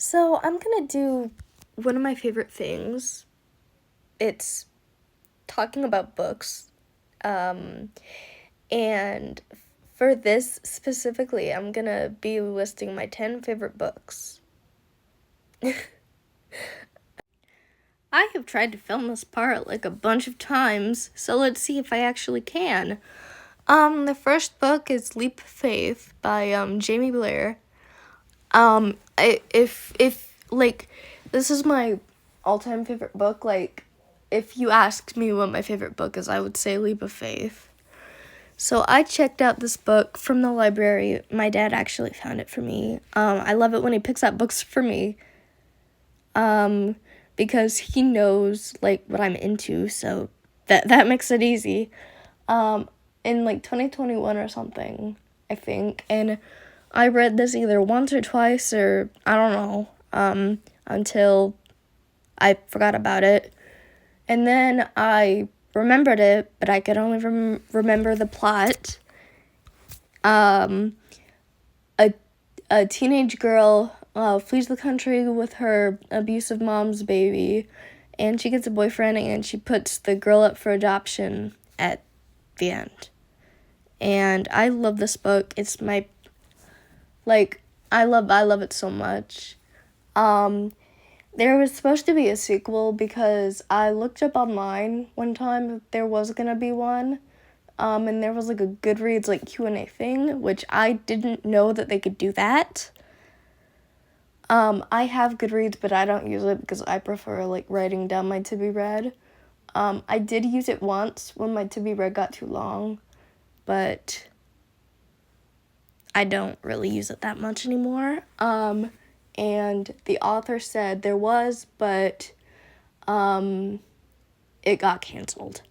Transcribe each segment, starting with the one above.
So I'm gonna do one of my favorite things. It's talking about books. And for this specifically, I'm gonna be listing my 10 favorite books. I have tried to film this part like a bunch of times, so let's see if I actually can. The first book is Leap of Faith by Jamie Blair. If this is my all-time favorite book, like if you asked me what my favorite book is, I would say Leap of Faith. So I checked out this book from the library. My dad actually found it for me. I love it when he picks out books for me. Because he knows like what I'm into, so that makes it easy. In like 2021 or something, I think, and I read this either once or twice, or I don't know, until I forgot about it. And then I remembered it, but I could only remember the plot. A teenage girl flees the country with her abusive mom's baby, and she gets a boyfriend, and she puts the girl up for adoption at the end. And I love this book. It's my, I love it so much. There was supposed to be a sequel because I looked up online one time if there was gonna be one. And there was like a Goodreads like Q&A thing, which I didn't know that they could do that. I have Goodreads, but I don't use it because I prefer like writing down my to be read. I did use it once when my to be read got too long, but I don't really use it that much anymore. And the author said there was, but it got canceled.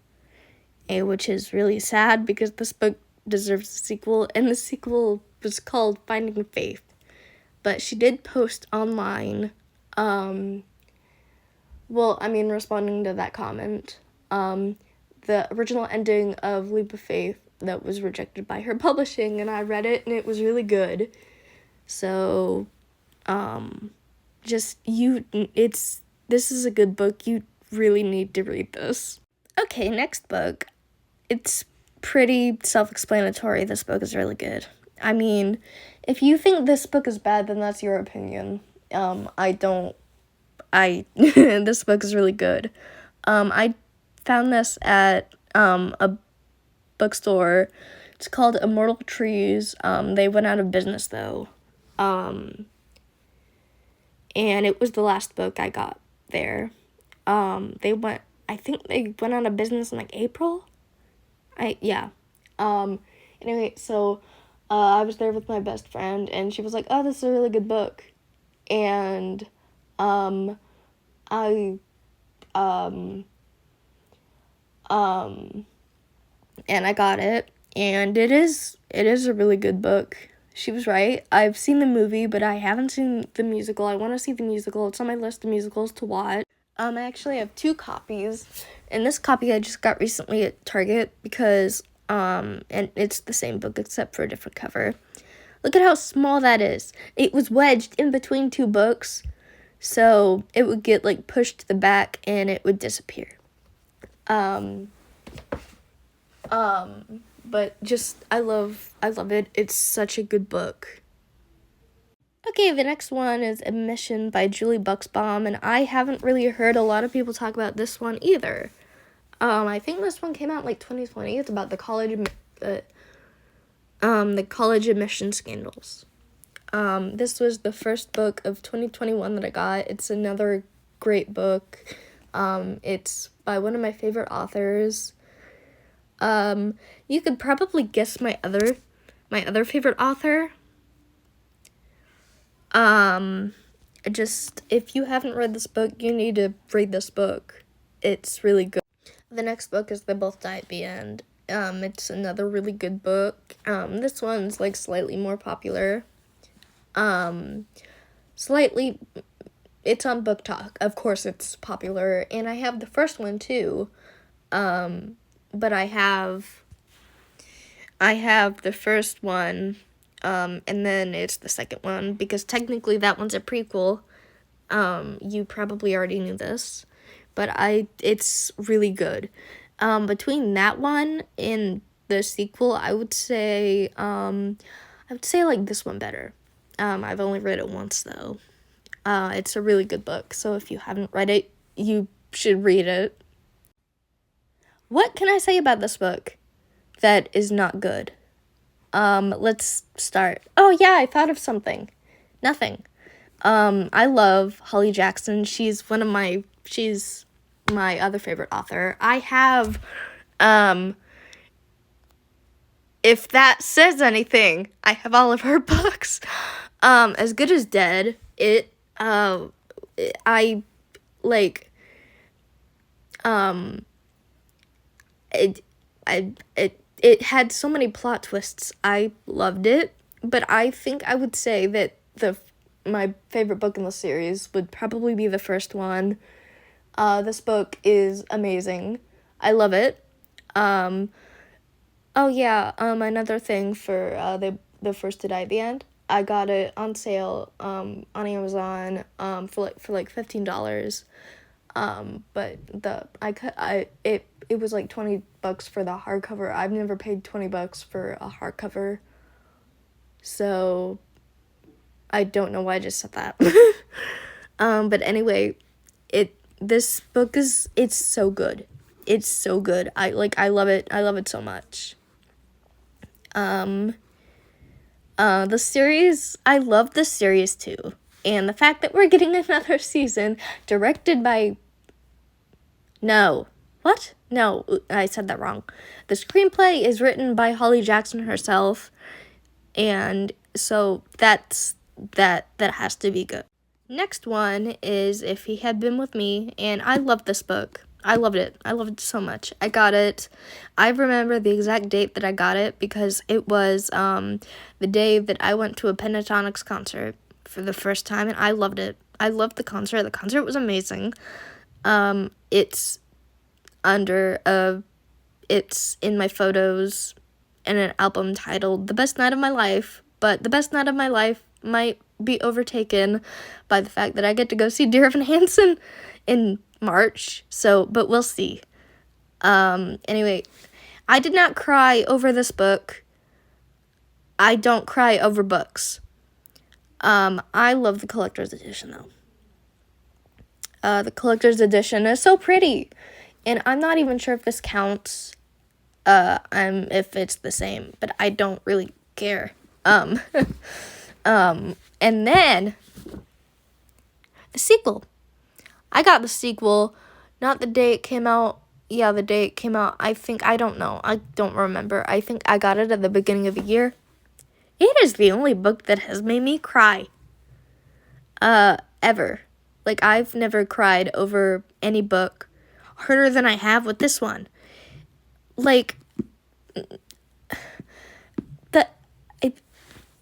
Which is really sad because this book deserves a sequel, and the sequel was called Finding Faith. But she did post online, responding to that comment, the original ending of Leap of Faith that was rejected by her publishing, and I read it, and it was really good. So, this is a good book. You really need to read this. Okay, next book. It's pretty self-explanatory. This book is really good. I mean, if you think this book is bad, then that's your opinion. This book is really good. I found this at a bookstore. It's called Immortal Trees. They went out of business though. And it was the last book I got there. I think they went out of business in like April. Anyway, so I was there with my best friend, and she was like, "Oh, this is a really good book," and I got it, and it is a really good book. She was right. I've seen the movie, but I haven't seen the musical. I want to see the musical. It's on my list of musicals to watch. I actually have 2 copies, and this copy I just got recently at Target because, and it's the same book except for a different cover. Look at how small that is. It was wedged in between 2 books, so it would get, like, pushed to the back, and it would disappear. But just, I love it. It's such a good book. Okay, the next one is Admission by Julie Buxbaum, and I haven't really heard a lot of people talk about this one either. I think this one came out like 2020. It's about the college admission scandals. This was the first book of 2021 that I got. It's another great book. It's by one of my favorite authors. You could probably guess my other favorite author. If you haven't read this book, you need to read this book. It's really good. The next book is They Both Die at the End. It's another really good book. This one's like slightly more popular. It's on booktalk. Of course it's popular, and I have the first one too. But I have the first one, and then it's the second one, because technically that one's a prequel, You probably already knew this, but it's really good. Between that one and the sequel, I would say I like this one better. I've only read it once though. It's a really good book, so if you haven't read it, you should read it. What can I say about this book that is not good? Let's start. Oh yeah, I thought of something. Nothing. I love Holly Jackson. She's my other favorite author. I have, if that says anything, I have all of her books. As Good as Dead, I like, it had so many plot twists. I loved it, but I think I would say that my favorite book in the series would probably be the first one. This book is amazing. I love it. Oh yeah, another thing for the first to die at the end. I got it on sale on Amazon for like $15. But it was like $20 for the hardcover. I've never paid $20 for a hardcover. So I don't know why I just said that. But anyway, this book it's so good. It's so good. I love it. I love it so much. The series, I love the series too. And the fact that we're getting another season directed by... No. What? No, I said that wrong. The screenplay is written by Holly Jackson herself. And so that has to be good. Next one is If He Had Been With Me. And I love this book. I loved it. I loved it so much. I got it. I remember the exact date that I got it because it was the day that I went to a Pentatonics concert for the first time, and I loved it. I loved the concert. The concert was amazing. It's in my photos in an album titled The Best Night of My Life, but the best night of my life might be overtaken by the fact that I get to go see Dear Evan Hansen in March, but we'll see. Anyway, I did not cry over this book. I don't cry over books. I love the collector's edition, though. The collector's edition is so pretty, and I'm not even sure if this counts, if it's the same, but I don't really care. And then, the sequel. I got the sequel, not the day it came out. Yeah, the day it came out, I don't know. I don't remember. I think I got it at the beginning of the year. It is the only book that has made me cry. Ever. Like, I've never cried over any book harder than I have with this one. Like,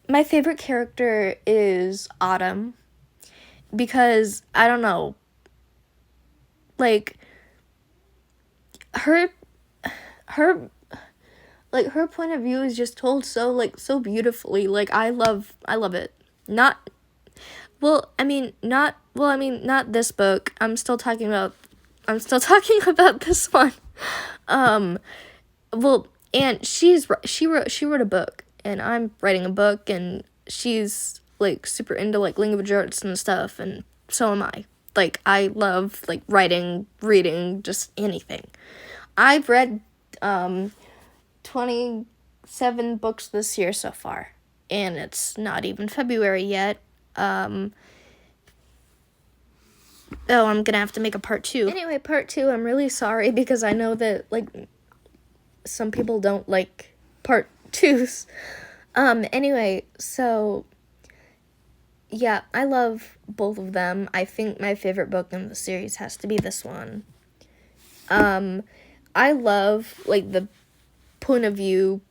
my favorite character is Autumn. Because, I don't know, like, her point of view is just told so beautifully. Like, I love it. Not this book. I'm still talking about this one. And she wrote a book, and I'm writing a book, and she's like super into like language arts and stuff, and so am I. Like, I love like writing, reading, just anything. I've read 27 books this year so far, and it's not even February yet. I'm gonna have to make a part 2. Anyway, part 2, I'm really sorry because I know that like some people don't like part 2s. Anyway, so yeah, I love both of them. I think my favorite book in the series has to be this one. I love, like, the point of view.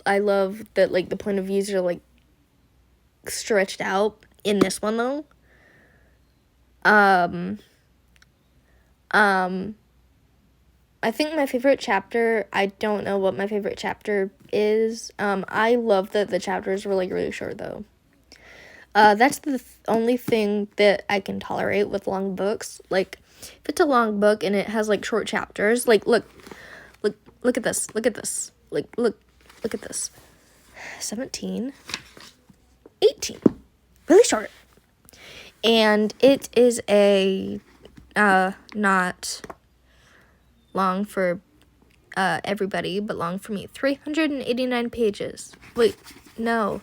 I love that, like, the point of views are, like, stretched out in this one, though. I think my favorite chapter, I don't know what my favorite chapter is. I love that the chapters were, like, really short, though. That's the only thing that I can tolerate with long books. Like, if it's a long book and it has like short chapters, like look at this, look at this, look at this, 17, 18, really short, and it is a not long for everybody, but long for me. 389 pages. Wait, no.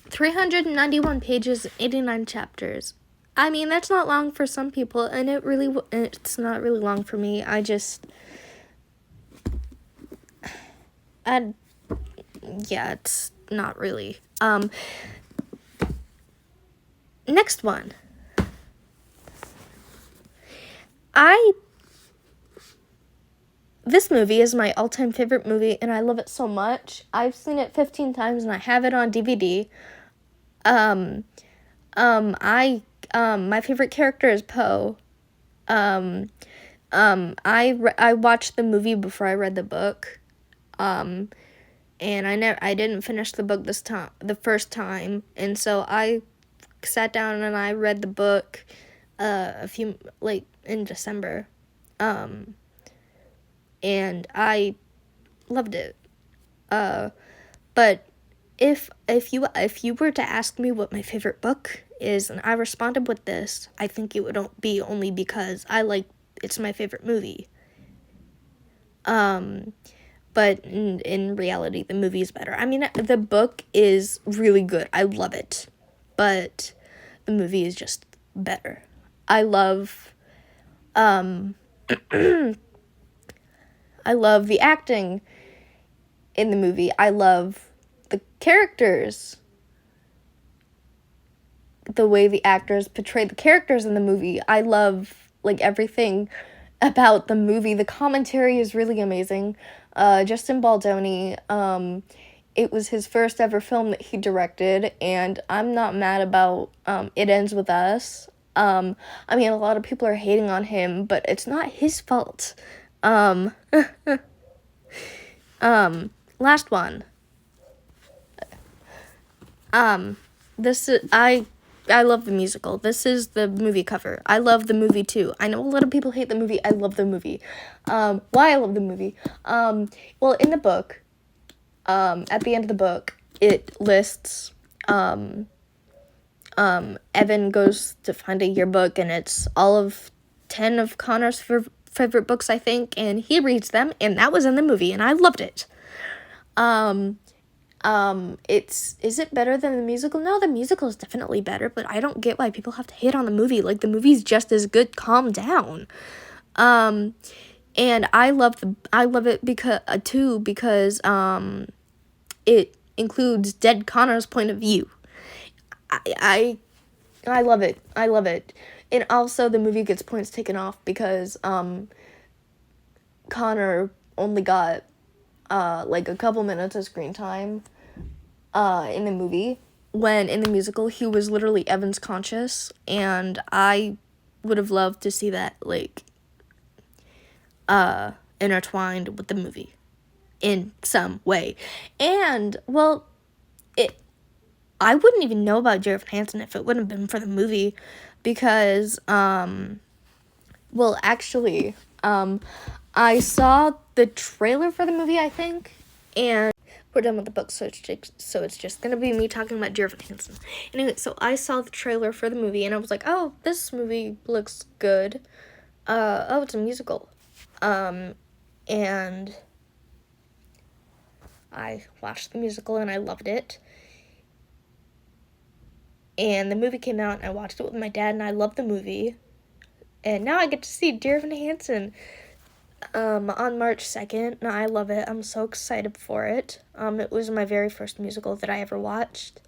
391 pages, 89 chapters. I mean, that's not long for some people, and it's not really long for me. Yeah, it's not really. Next one. This movie is my all-time favorite movie, and I love it so much. I've seen it 15 times, and I have it on DVD. My favorite character is Poe. I watched the movie before I read the book. And I didn't finish the book the first time, and so I sat down and I read the book in December. And I loved it. But if you were to ask me what my favorite book is, and I responded with this, I think it would be only because it's my favorite movie. But in reality, the movie is better. I mean, the book is really good. I love it. But the movie is just better. I love I love the acting in the movie. I love the characters. The way the actors portray the characters in the movie. I love, everything about the movie. The commentary is really amazing. Justin Baldoni, it was his first ever film that he directed, and I'm not mad about It Ends With Us. I mean, a lot of people are hating on him, but it's not his fault. Last one. I love the musical. This is the movie cover. I love the movie too. I know a lot of people hate the movie. I love the movie. Why I love the movie? Well, in the book, at the end of the book, it lists, Evan goes to find a yearbook, and it's all of 10 of Connor's favorite books, I think, and he reads them, and that was in the movie, and I loved it. Is it better than the musical? No, the musical is definitely better, but I don't get why people have to hate on the movie. The movie's just as good. Calm down. And I love it because it includes dead Connor's point of view. I love it. I love it. And also the movie gets points taken off because Connor only got a couple minutes of screen time in the movie, when in the musical he was literally Evan's conscious, and I would have loved to see that intertwined with the movie in some way. And I wouldn't even know about Dear Evan Hansen if it wouldn't have been for the movie, because actually I saw the trailer for the movie, I think, and we're done with the book, so it's just gonna be me talking about Dear Evan Hansen. Anyway, so I saw the trailer for the movie, and I was like, oh, this movie looks good. Oh, it's a musical. And I watched the musical, and I loved it. And the movie came out, and I watched it with my dad, and I loved the movie. And now I get to see Dear Evan Hansen on March 2nd, and I love it. I'm so excited for it. It was my very first musical that I ever watched.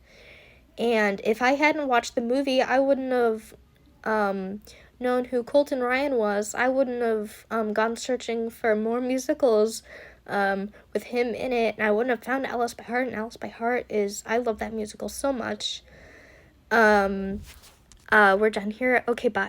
And if I hadn't watched the movie, I wouldn't have known who Colton Ryan was. I wouldn't have gone searching for more musicals with him in it, and I wouldn't have found Alice by Heart, and Alice by Heart I love that musical so much. We're done here. Okay, bye.